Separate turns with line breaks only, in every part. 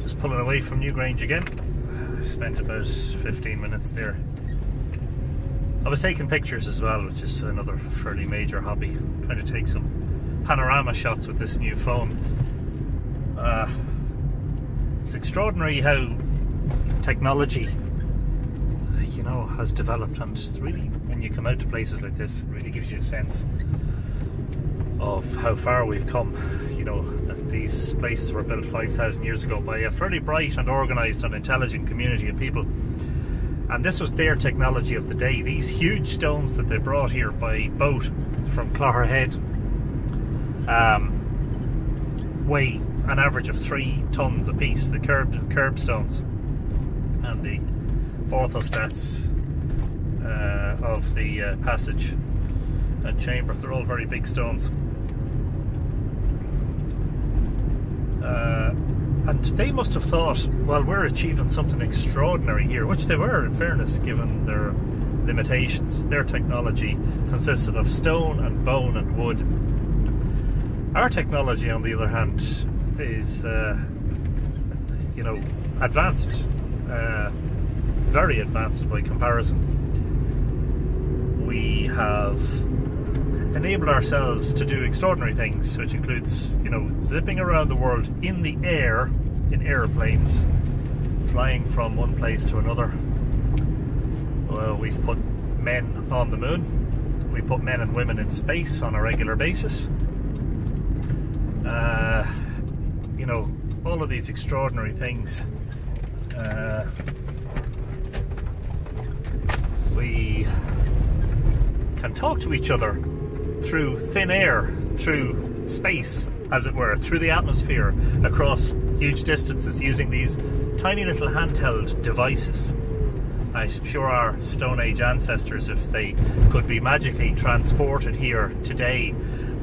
Just pulling away from Newgrange again. I spent about 15 minutes there. I was taking pictures as well, which is another fairly major hobby. Trying to take some panorama shots with this new phone. It's extraordinary how technology, you know, has developed, and it's really, when you come out to places like this, it really gives you a sense of how far we've come. You know, that these places were built 5,000 years ago by a fairly bright and organised and intelligent community of people, and this was their technology of the day. These huge stones that they brought here by boat from Clogherhead weigh an average of 3 tons a piece, the curb stones, and the orthostats of the passage and chamber. They're all very big stones. And they must have thought, well, we're achieving something extraordinary here, which they were, in fairness, given their limitations. Their technology consisted of stone and bone and wood. Our technology, on the other hand, is, you know, advanced, very advanced by comparison. We have enabled ourselves to do extraordinary things, which includes, you know, zipping around the world in the air, in airplanes, flying from one place to another. Well, we've put men on the moon. We put men and women in space on a regular basis. You know, all of these extraordinary things. We can talk to each other through thin air, through space, as it were, through the atmosphere, across huge distances, using these tiny little handheld devices. I'm sure our Stone Age ancestors, if they could be magically transported here today,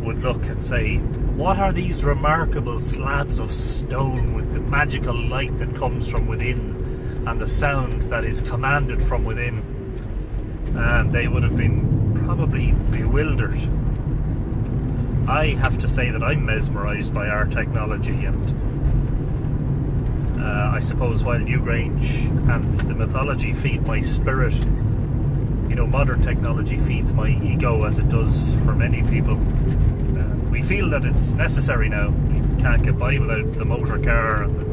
would look and say, what are these remarkable slabs of stone with the magical light that comes from within and the sound that is commanded from within? And they would have been probably bewildered. I have to say that I'm mesmerised by our technology, and I suppose while Newgrange and the mythology feed my spirit, you know, modern technology feeds my ego, as it does for many people. We feel that it's necessary now. We can't get by without the motor car and the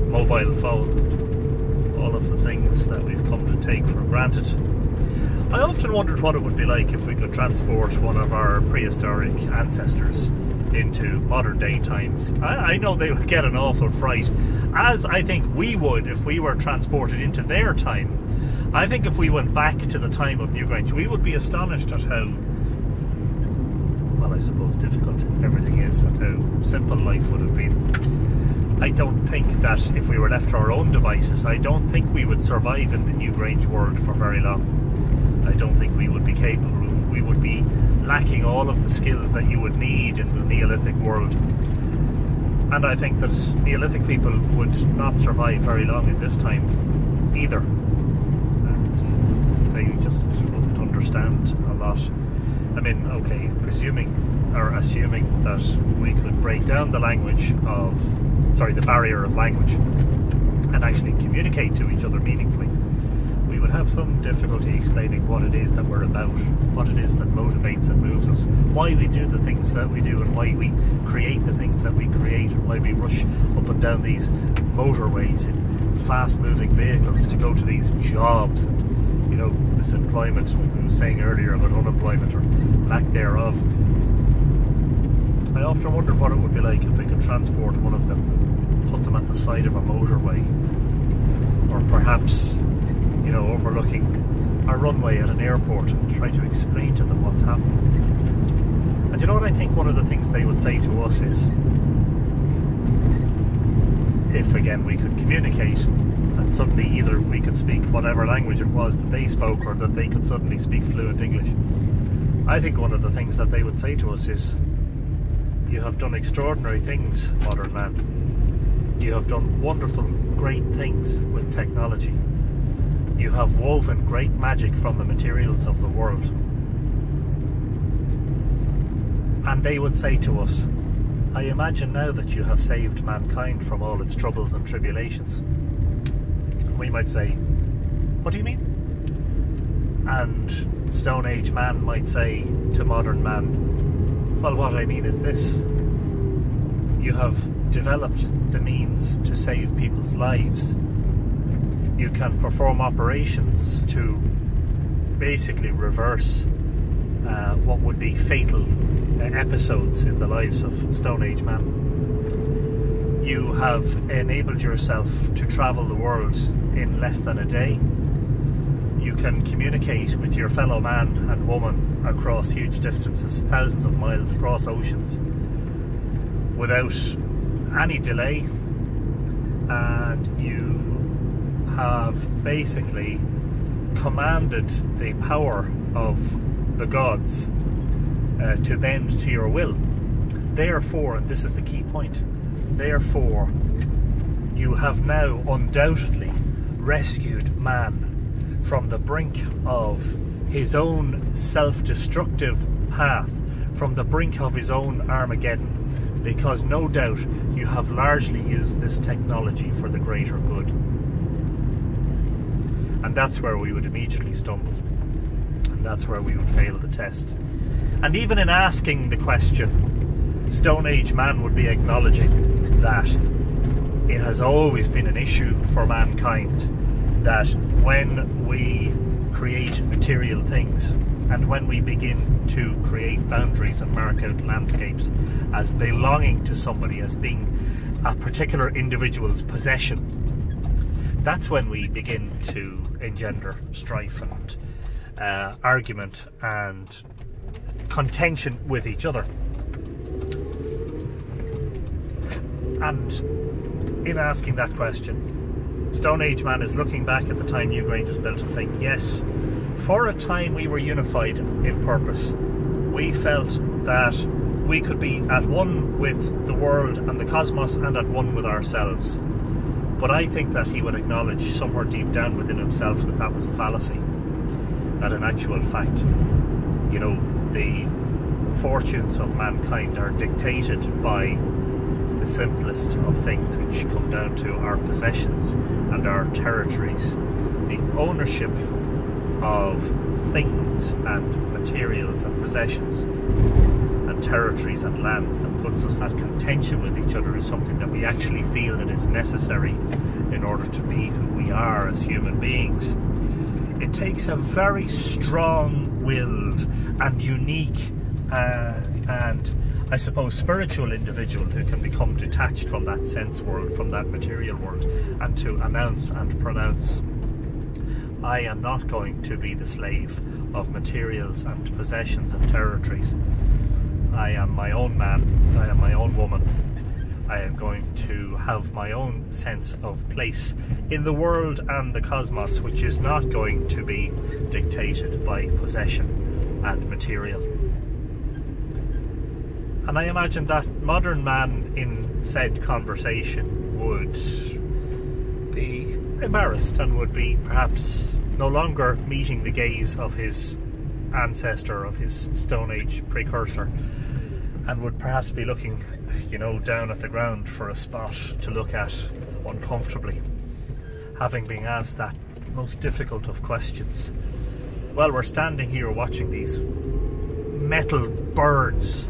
mobile phone, all of the things that we've come to take for granted. I often wondered what it would be like if we could transport one of our prehistoric ancestors into modern day times. I know they would get an awful fright, as I think we would if we were transported into their time. I think if we went back to the time of Newgrange, we would be astonished at how, well, I suppose difficult everything is, and how simple life would have been. I don't think that if we were left to our own devices, I don't think we would survive in the Newgrange world for very long. I don't think we would be capable. We would be lacking all of the skills that you would need in the Neolithic world. And I think that Neolithic people would not survive very long in this time either. And they just wouldn't understand a lot. I mean, okay, presuming or assuming that we could break down the language of, sorry, the barrier of language and actually communicate to each other meaningfully, we would have some difficulty explaining what it is that we're about, what it is that motivates and moves us, why we do the things that we do, and why we create the things that we create, and why we rush up and down these motorways in fast-moving vehicles to go to these jobs. And, you know, this employment, we were saying earlier about unemployment or lack thereof. I often wondered what it would be like if we could transport one of them, put them at the side of a motorway, or perhaps, you know, overlooking a runway at an airport, and try to explain to them what's happening. And you know what I think one of the things they would say to us is, if again we could communicate, and suddenly either we could speak whatever language it was that they spoke, or that they could suddenly speak fluent English, I think one of the things that they would say to us is, you have done extraordinary things, modern man. You have done wonderful, great things with technology. You have woven great magic from the materials of the world. And they would say to us, I imagine now that you have saved mankind from all its troubles and tribulations. We might say, what do you mean? And Stone Age man might say to modern man, well, what I mean is this: you have developed the means to save people's lives. You can perform operations to basically reverse what would be fatal episodes in the lives of Stone Age man. You have enabled yourself to travel the world in less than a day. You can communicate with your fellow man and woman across huge distances, thousands of miles across oceans, without any delay, and you have basically commanded the power of the gods to bend to your will. Therefore, and this is the key point, therefore you have now undoubtedly rescued man from the brink of his own self-destructive path, from the brink of his own Armageddon, because no doubt you have largely used this technology for the greater good. And that's where we would immediately stumble, and that's where we would fail the test. And even in asking the question, Stone Age man would be acknowledging that it has always been an issue for mankind that when we create material things and when we begin to create boundaries and mark out landscapes as belonging to somebody, as being a particular individual's possession, that's when we begin to engender strife and argument and contention with each other. And in asking that question, Stone Age man is looking back at the time Newgrange was built and saying, yes, for a time we were unified in purpose. We felt that we could be at one with the world and the cosmos and at one with ourselves. But I think that he would acknowledge somewhere deep down within himself that that was a fallacy. That in actual fact, you know, the fortunes of mankind are dictated by the simplest of things, which come down to our possessions and our territories. The ownership of things and materials and possessions and territories and lands that puts us at contention with each other is something that we actually feel that is necessary in order to be who we are as human beings. It takes a very strong-willed and unique and I suppose spiritual individual who can become detached from that sense world, from that material world, and to announce and pronounce, I am not going to be the slave of materials and possessions and territories. I am my own man, I am my own woman. I am going to have my own sense of place in the world and the cosmos, which is not going to be dictated by possession and material. And I imagine that modern man in said conversation would be embarrassed and would be perhaps no longer meeting the gaze of his ancestor, of his Stone Age precursor, and would perhaps be looking, you know, down at the ground for a spot to look at uncomfortably, having been asked that most difficult of questions. Well, we're standing here watching these metal birds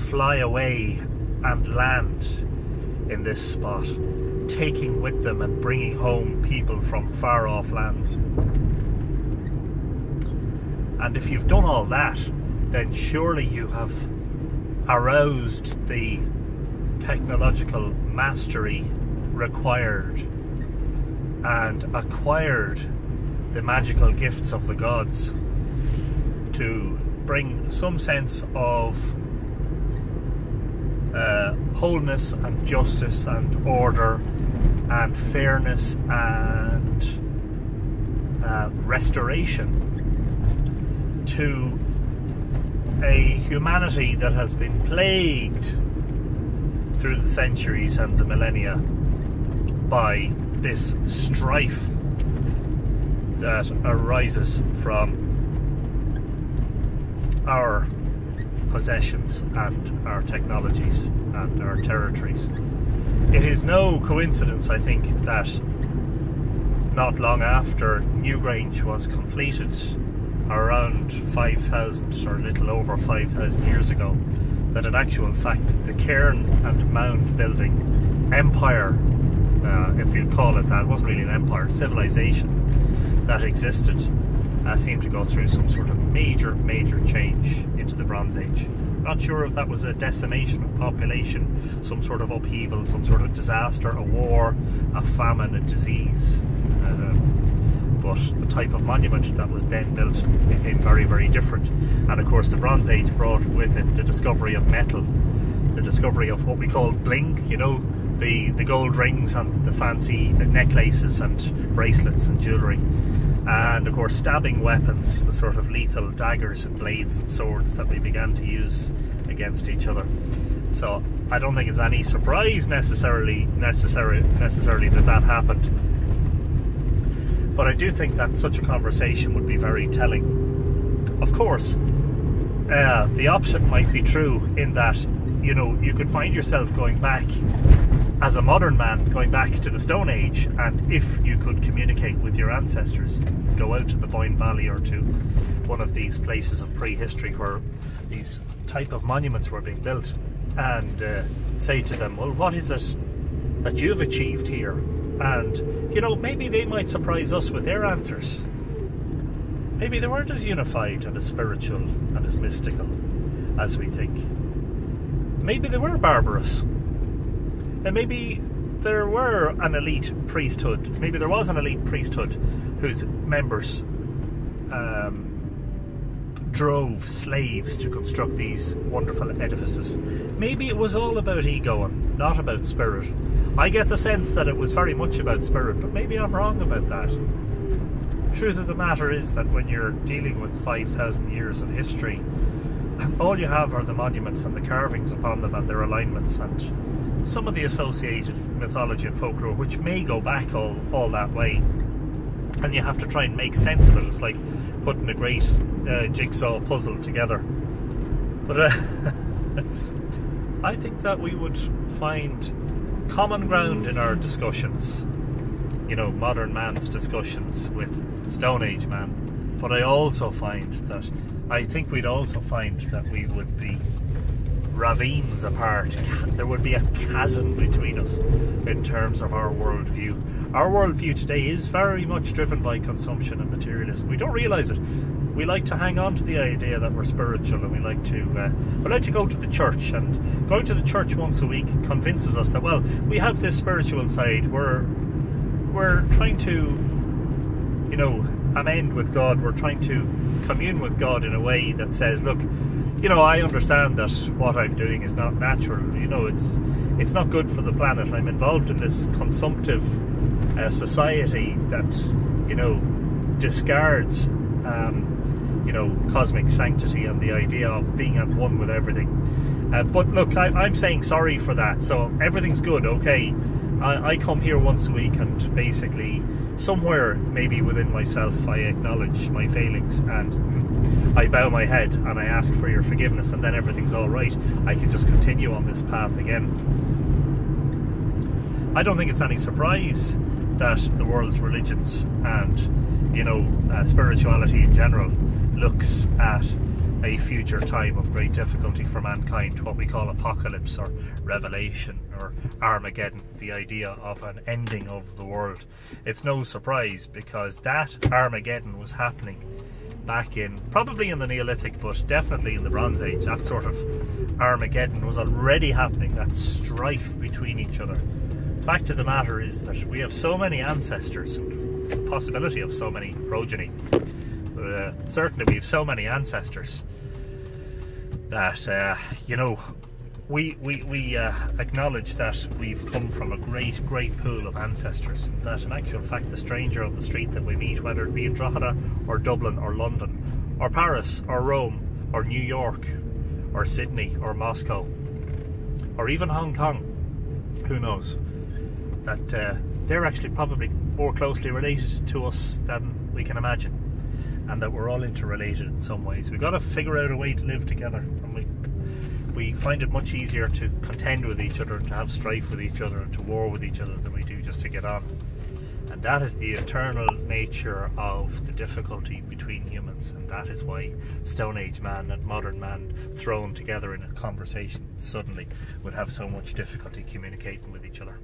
fly away and land in this spot, taking with them and bringing home people from far off lands. And if you've done all that, then surely you have aroused the technological mastery required and acquired the magical gifts of the gods to bring some sense of wholeness and justice and order and fairness and restoration to a humanity that has been plagued through the centuries and the millennia by this strife that arises from our possessions and our technologies and our territories. It is no coincidence, I think, that not long after Newgrange was completed, around 5,000 or a little over 5,000 years ago, that in actual fact the cairn and mound building empire, if you call it that, it wasn't really an empire, civilization that existed, seemed to go through some sort of major change into the Bronze Age. Not sure if that was a decimation of population, some sort of upheaval, some sort of disaster, a war, a famine, a disease. But the type of monument that was then built became very different. And of course the Bronze Age brought with it the discovery of metal, the discovery of what we call bling, you know, the gold rings and the fancy necklaces and bracelets and jewellery. And of course stabbing weapons, the sort of lethal daggers and blades and swords that we began to use against each other. So I don't think it's any surprise necessarily that happened. But I do think that such a conversation would be very telling. Of course, the opposite might be true in that, you know, you could find yourself going back as a modern man, going back to the Stone Age, and if you could communicate with your ancestors, go out to the Boyne Valley or to one of these places of prehistory where these type of monuments were being built, and say to them, well, what is it that you've achieved here? And, you know, maybe they might surprise us with their answers. Maybe they weren't as unified and as spiritual and as mystical as we think. Maybe they were barbarous. And maybe there were an elite priesthood. Maybe there was an elite priesthood whose members drove slaves to construct these wonderful edifices. Maybe it was all about ego and not about spirit. I get the sense that it was very much about spirit, but maybe I'm wrong about that. The truth of the matter is that when you're dealing with 5,000 years of history, all you have are the monuments and the carvings upon them and their alignments and some of the associated mythology and folklore, which may go back all that way. And you have to try and make sense of it. It's like putting a great jigsaw puzzle together. But I think that we would find common ground in our discussions, you know, modern man's discussions with Stone Age man. But I think we'd also find that we would be ravines apart. There would be a chasm between us in terms of our worldview. Our worldview today is very much driven by consumption and materialism. We don't realise it. We like to hang on to the idea that we're spiritual, and we like to go to the church, and going to the church once a week convinces us that, well, we have this spiritual side. We're trying to, you know, amend with God. We're trying to commune with God in a way that says, look, you know, I understand that what I'm doing is not natural. You know, it's not good for the planet. I'm involved in this consumptive society that, you know, discards you know, cosmic sanctity and the idea of being at one with everything. But look, I'm saying sorry for that. So everything's good, okay. I come here once a week, and basically somewhere maybe within myself I acknowledge my failings and I bow my head and I ask for your forgiveness, and then everything's all right. I can just continue on this path again. I don't think it's any surprise that the world's religions and, you know, spirituality in general looks at a future time of great difficulty for mankind, what we call apocalypse or revelation or Armageddon, the idea of an ending of the world. It's no surprise, because that Armageddon was happening back in, probably in the Neolithic, but definitely in the Bronze Age. That sort of Armageddon was already happening, that strife between each other. The fact of the matter is that we have so many ancestors, and the possibility of so many progeny, but certainly we have so many ancestors that, you know, we acknowledge that we've come from a great pool of ancestors, that in actual fact the stranger on the street that we meet, whether it be in Drogheda or Dublin or London or Paris or Rome or New York or Sydney or Moscow or even Hong Kong, who knows, that they're actually probably more closely related to us than we can imagine, and that we're all interrelated in some ways. We've got to figure out a way to live together. and we find it much easier to contend with each other and to have strife with each other and to war with each other than we do just to get on. And that is the eternal nature of the difficulty between humans, and that is why Stone Age man and modern man thrown together in a conversation suddenly would have so much difficulty communicating with each other.